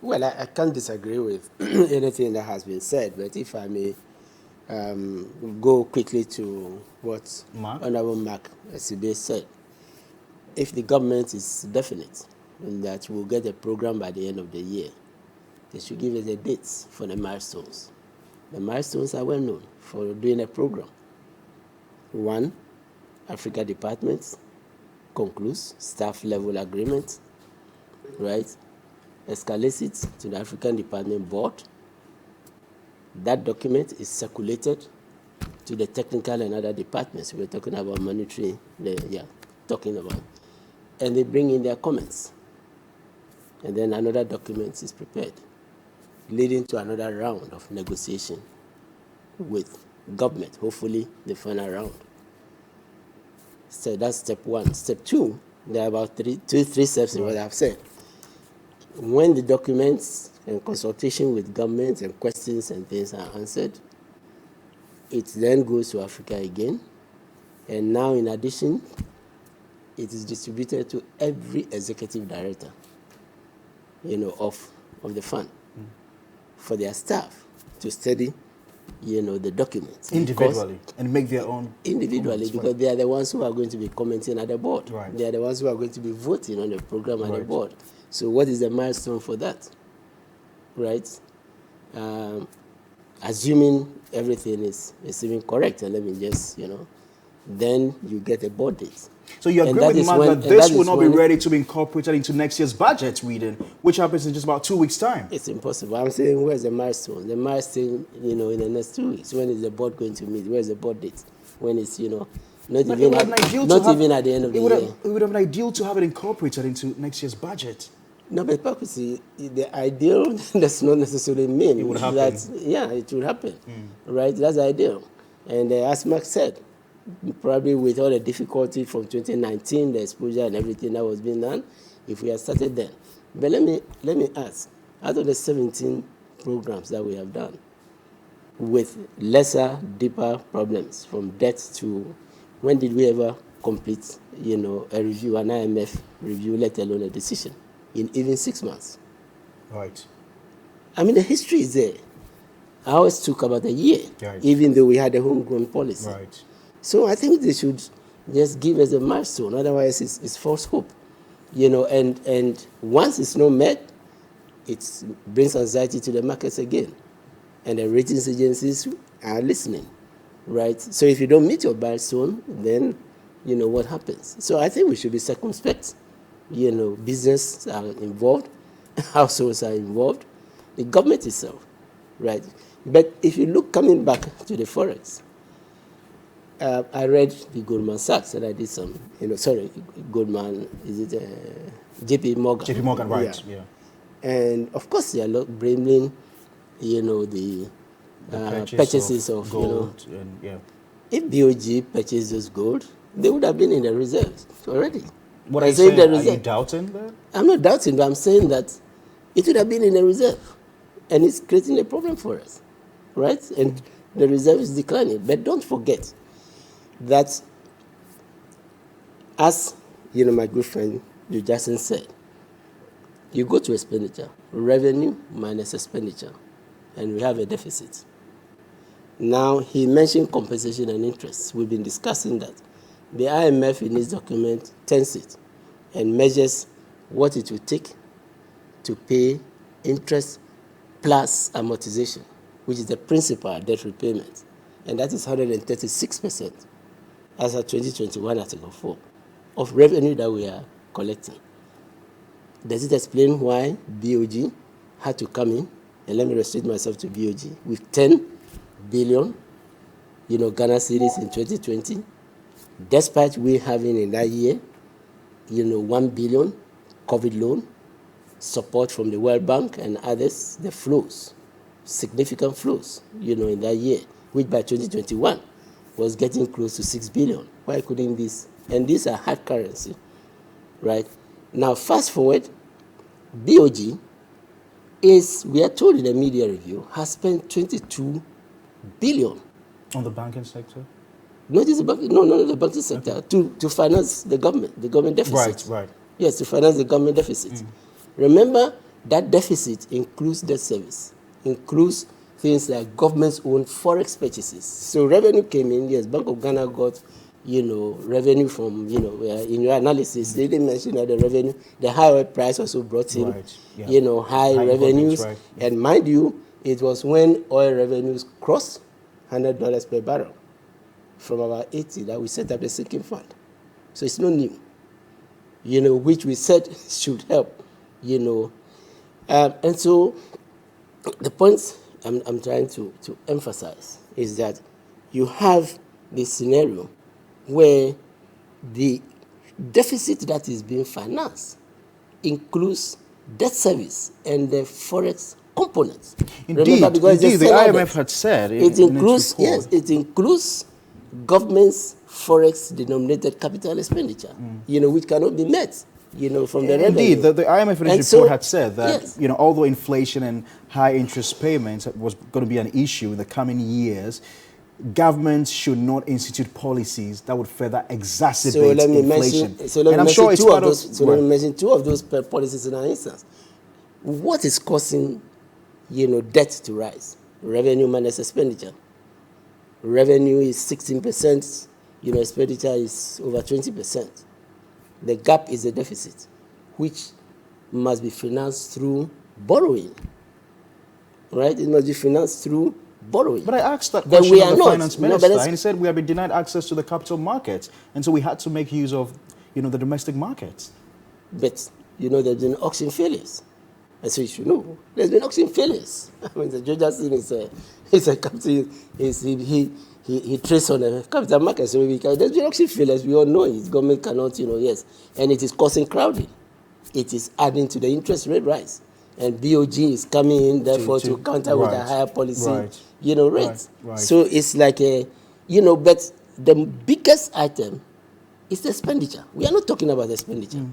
Well, I can't disagree with anything that has been said, but if I may go quickly to what Mark? Honorable Mark Sibe said. If the government is definite in that we'll get a program by the end of the year, they should give us the dates for the milestones. The milestones are well known for doing a program. 1, Africa Department concludes staff level agreement, right? Escalates it to the African Department Board. That document is circulated to the technical and other departments. We're talking about monetary, and they bring in their comments. And then another document is prepared, leading to another round of negotiation with government, hopefully the final round. So that's step 1. Step 2, there are about three steps in what I've said. When the documents and consultation with governments and questions and things are answered, it then goes to Africa again. And now, in addition, it is distributed to every executive director, of the fund for their staff to study, the documents. Individually, and make their own. Individually, because they are the ones who are going to be commenting at the board. Right. They are the ones who are going to be voting on the program at the board. So what is the milestone for that? Right? Assuming everything is even correct, and let me just, then you get a board date. So you agree with Mark that this will not be ready to be incorporated into next year's budget reading, which happens in just about 2 weeks' time? It's impossible. I'm saying, where's the milestone? The milestone, in the next 2 weeks. When is the board going to meet? Where's the board date? When it's, not even at the end of the year. It would have been ideal to have it incorporated into next year's budget. No, but purposely, the ideal does not necessarily mean it would happen. It will happen, right? That's the ideal. And as Mark said, probably with all the difficulty from 2019, the exposure and everything that was being done, if we had started then. But let me ask, out of the 17 programs that we have done, with lesser, deeper problems, from debt to, when did we ever complete, a review, an IMF review, let alone a decision? In even 6 months. Right. I mean, the history is there. I always took about a year, even though we had a homegrown policy. Right. So I think they should just give us a milestone. Otherwise, it's false hope. And once it's not met, it brings anxiety to the markets again. And the ratings agencies are listening, right? So if you don't meet your milestone, then what happens. So I think we should be circumspect. Business are involved, households are involved, the government itself, right? But if you look, coming back to the forex, I read the Goldman Sachs, and I did some, Goldman, is it JP Morgan? JP Morgan, right, yeah. And of course, they are blaming, the purchases of gold, If BOG purchased those gold, they would have been in the reserves already. What are you saying? Are you doubting that? I'm not doubting, but I'm saying that it would have been in the reserve. And it's creating a problem for us, right? And the reserve is declining. But don't forget that, as my good friend Joe Jackson said, you go to expenditure, revenue minus expenditure, and we have a deficit. Now, he mentioned compensation and interest. We've been discussing that. The IMF in its document turns it and measures what it will take to pay interest plus amortization, which is the principal debt repayment. And that is 136% as of 2021 Article 4 of revenue that we are collecting. Does it explain why BOG had to come in, and let me restrict myself to BOG, with 10 billion, Ghana cedis in 2020, despite we having in that year, 1 billion COVID loan, support from the World Bank and others, the flows, significant flows, in that year, which by 2021 was getting close to 6 billion. Why couldn't this? And these are hard currency, right? Now, fast forward, BOG is, we are told in the media review, has spent 22 billion. On the banking sector? Not just the banking sector, okay. to finance the government deficit. Right. Yes, to finance the government deficit. Remember, That deficit includes debt service, includes things like government's own forex purchases. So revenue came in, yes, Bank of Ghana got, revenue from, in your analysis, they didn't mention that the revenue, the high oil price also brought in, high revenues. Right. And mind you, it was when oil revenues crossed $100 per barrel from about 80 that we set up the sinking fund. So it's not new, which we said should help, and so the point I'm trying to emphasize is that you have this scenario where the deficit that is being financed includes debt service and the forex components. Indeed, the IMF had said it includes government's forex denominated capital expenditure, which cannot be met. From the revenue. Indeed, the IMF in its report had said that, although inflation and high interest payments was going to be an issue in the coming years, governments should not institute policies that would further exacerbate inflation. Let me mention two of those policies in our instance. What is causing, debt to rise? Revenue minus expenditure. Revenue is 16%, expenditure is over 20%. The gap is a deficit, which must be financed through borrowing. Right? It must be financed through borrowing. But I asked that question of the Finance Minister, and he said we have been denied access to the capital markets, and so we had to make use of, the domestic markets. But, there's been auction failures. And so you should know, there's been auction failures. I mean, the Judge is a capital, he trades on the capital market, so there's been auction failures, we all know it. Government cannot, yes. And it is causing crowding. It is adding to the interest rate rise. And BOG is coming in, therefore, to counter with a higher policy, rate. Right. So it's like but the biggest item is the expenditure. We are not talking about the expenditure.